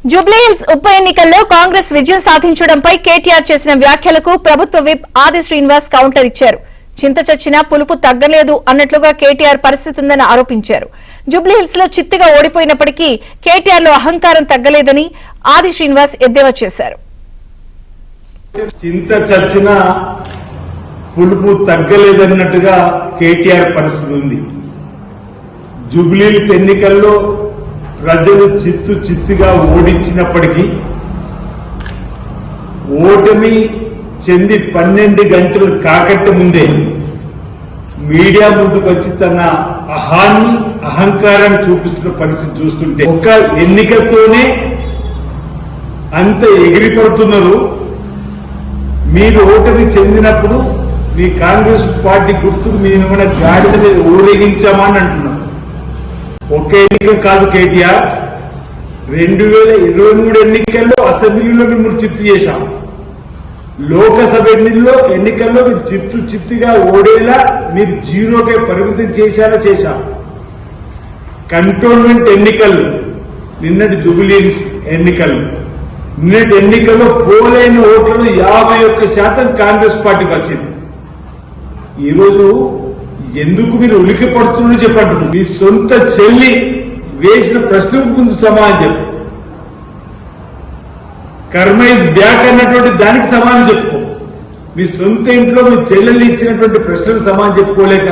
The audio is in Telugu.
జూబ్లీహిల్స్ ఉప ఎన్నికల్లో కాంగ్రెస్ విజయం సాధించడంపై కేటీఆర్ చేసిన వ్యాఖ్యలకు ప్రభుత్వ విప్ ఆది శ్రీనివాస్ కౌంటర్ ఇచ్చారు. చింత చచ్చినా పులుపు తగ్గలేదు అన్నట్లుగా కేటీఆర్ పరిస్థితి ఉందని ఆరోపించారు. జూబ్లీహిల్స్ లో చిత్తుగా ఓడిపోయినప్పటికీ కేటీఆర్ లో అహంకారం తగ్గలేదని ఆది శ్రీనివాస్ ఎద్దేవా చేశారు. చింత చచ్చినా పులుపు తగ్గలేదన్నట్టుగా కేటీఆర్ పరిస్థితి ఉంది. జూబ్లీహిల్స్ ఎన్నికల్లో ప్రజలు చిత్తుగా ఓడించినప్పటికీ ఓటమి చెంది 12 గంటలు కాకట్ట ముందే మీడియా ముందుకు వచ్చి తన అహంకారాన్ని చూపిస్తున్న పరిస్థితి చూస్తుంటే ఒక ఎన్నికతోనే అంత ఎగిరిపడుతున్నారు. మీరు ఓటమి చెందినప్పుడు మీ కాంగ్రెస్ పార్టీ గుర్తుకు మేము గాడిద మీద ఊరేగించామని అంటున్నారు. ఒక్క ఎన్నిక కాదు కేటీఆర్, 2023 ఎన్నికల్లో అసెంబ్లీలో మిమ్మల్ని చిత్తు చేశాం. లోకసభ ఎన్నికల్లో మీరు చిత్తుగా ఓడేలా మీరు జీరోకే పరిమితం చేశాం. కంటోన్మెంట్ ఎన్నికలు, నిన్నటి జూబ్లీహిల్స్ ఎన్నికలు, నిన్నటి ఎన్నికల్లో పోలైన ఓట్లను 51% కాంగ్రెస్ పార్టీకి వచ్చింది. ఈరోజు ఎందుకు మీరు ఉలికి పడుతుందో చెప్పంటున్నారు. మీ సొంత చెల్లి వేసిన ప్రశ్నకు ముందు సమాధానం చెప్పు. కర్మ ఇస్ బ్యాక్ అన్నటువంటి దానికి సమాధానం చెప్పుకో. మీ సొంత ఇంట్లో మీ చెల్లెళ్ళు ఇచ్చినటువంటి ప్రశ్నలకు సమాధానం చెప్పుకోలేక